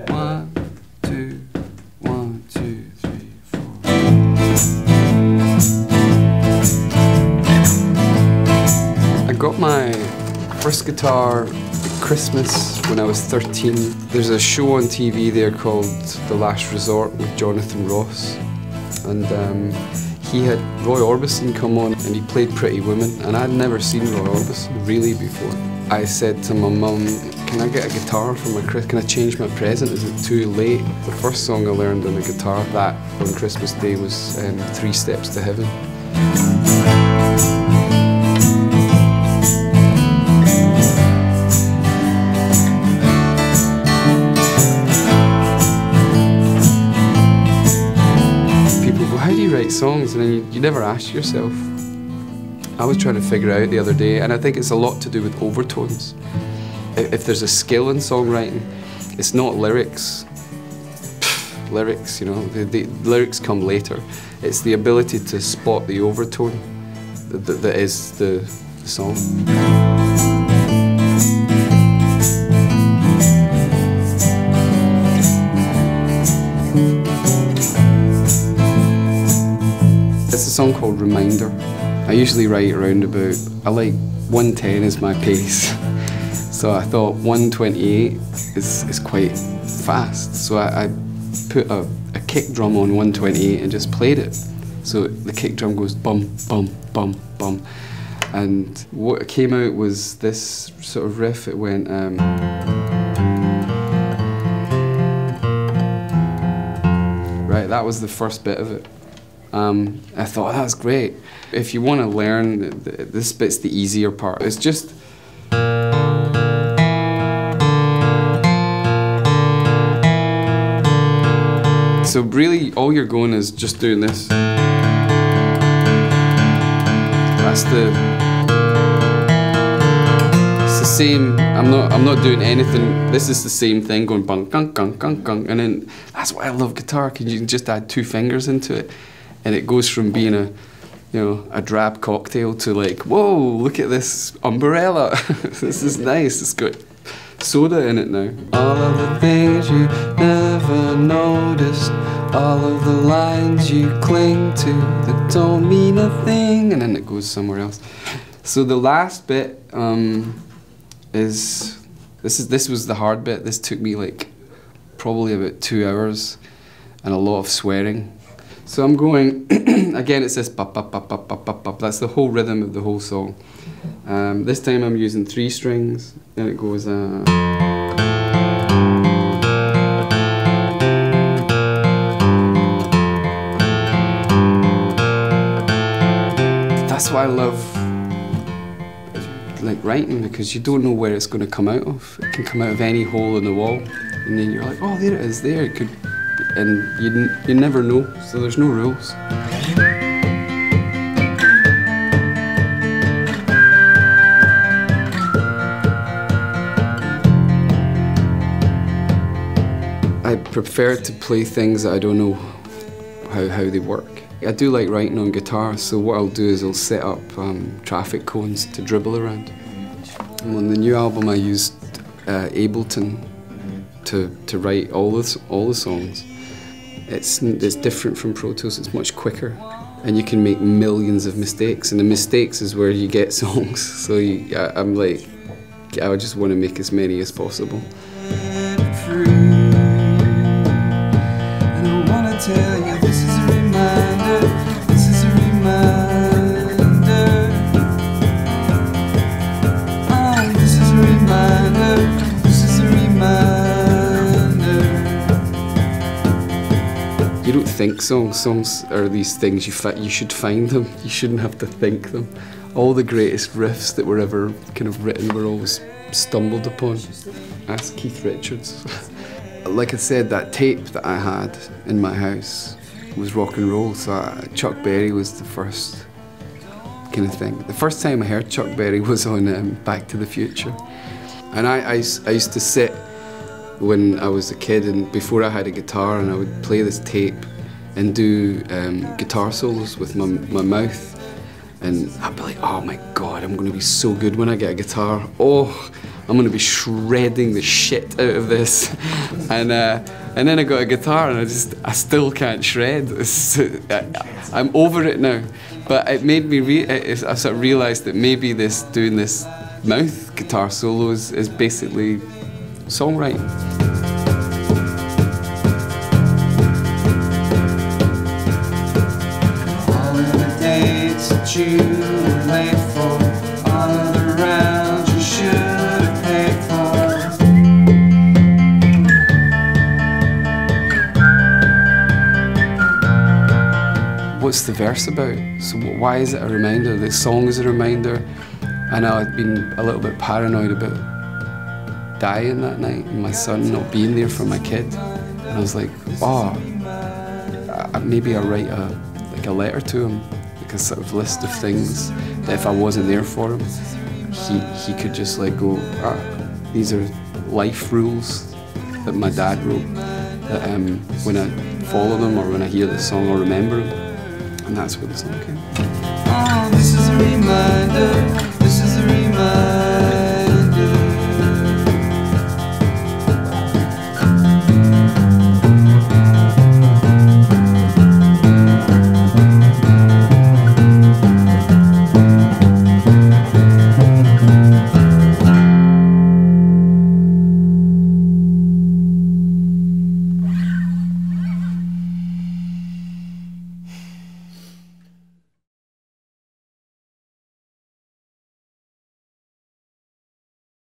1, 2, 1, 2, 3, 4. I got my first guitar at Christmas when I was 13. There's a show on TV there called The Last Resort with Jonathan Ross, and he had Roy Orbison come on and he played Pretty Woman, and I'd never seen Roy Orbison really before. I said to my mum, can I get a guitar for my Christmas? Can I change my present? Is it too late? The first song I learned on the guitar that on Christmas Day was 3 Steps to Heaven. People go, how do you write songs? And then you never ask yourself. I was trying to figure out the other day, and I think it's a lot to do with overtones. If there's a skill in songwriting, it's not lyrics. Lyrics, you know, the lyrics come later. It's the ability to spot the overtone that is the song. It's a song called Reminder. I usually write around about, I like 110 is my pace. So I thought 128 is quite fast. So I put a kick drum on 128 and just played it. So the kick drum goes bum, bum, bum, bum. And what came out was this sort of riff. It went, right, that was the first bit of it. I thought, that's great. If you want to learn, this bit's the easier part. It's just... So really, all you're going is just doing this. That's the... It's the same, I'm not doing anything. This is the same thing, going bung, gung, gung, gung, gung. And then, that's why I love guitar, because you can just add 2 fingers into it. And it goes from being a, you know, a drab cocktail to like, whoa, look at this umbrella. This is nice. It's got soda in it now. All of the things you never noticed, all of the lines you cling to that don't mean a thing, and then it goes somewhere else. So the last bit this was the hard bit. This took me like probably about 2 hours and a lot of swearing. So I'm going, again it says pop, pop, pop, pop, pop, pop, pop. That's the whole rhythm of the whole song. This time I'm using 3 strings, then it goes That's why I love like writing, because you don't know where it's going to come out of. It can come out of any hole in the wall, and then you're like, oh, there it is, there. It could. And you never know, so there's no rules. I prefer to play things that I don't know how they work. I do like writing on guitar, so what I'll do is I'll set up traffic cones to dribble around. And on the new album I used Ableton to write all the songs. It's different from Pro Tools, it's much quicker. And you can make millions of mistakes, and the mistakes is where you get songs. So I'm like, I just want to make as many as possible. And I want to tell you, this is a reminder, this is a reminder. Oh, this is a reminder, this is a reminder. You don't think songs. Songs are these things, you should find them. You shouldn't have to think them. All the greatest riffs that were ever kind of written were always stumbled upon. Ask Keith Richards. Like I said, that tape that I had in my house was rock and roll, so Chuck Berry was the first kind of thing. The first time I heard Chuck Berry was on Back to the Future. And I used to sit when I was a kid and before I had a guitar, and I would play this tape and do guitar solos with my mouth, and I'd be like, oh my god, I'm going to be so good when I get a guitar. Oh, I'm going to be shredding the shit out of this. And then I got a guitar, and I still can't shred. I'm over it now. But it made me, I sort of realised that maybe doing this mouth guitar solos is basically songwriting. All of the dates that you were late for, all of the rounds you should have paid for. What's the verse about? So why is it a reminder? The song is a reminder. I know I'd been a little bit paranoid about dying that night and my son not being there for my kid. And I was like, oh, maybe I'll write a letter to him, like a sort of list of things that if I wasn't there for him, he could just like go, these are life rules that my dad wrote, that when I follow them or when I hear the song I'll remember them. And that's where the song came. Oh, this is a reminder.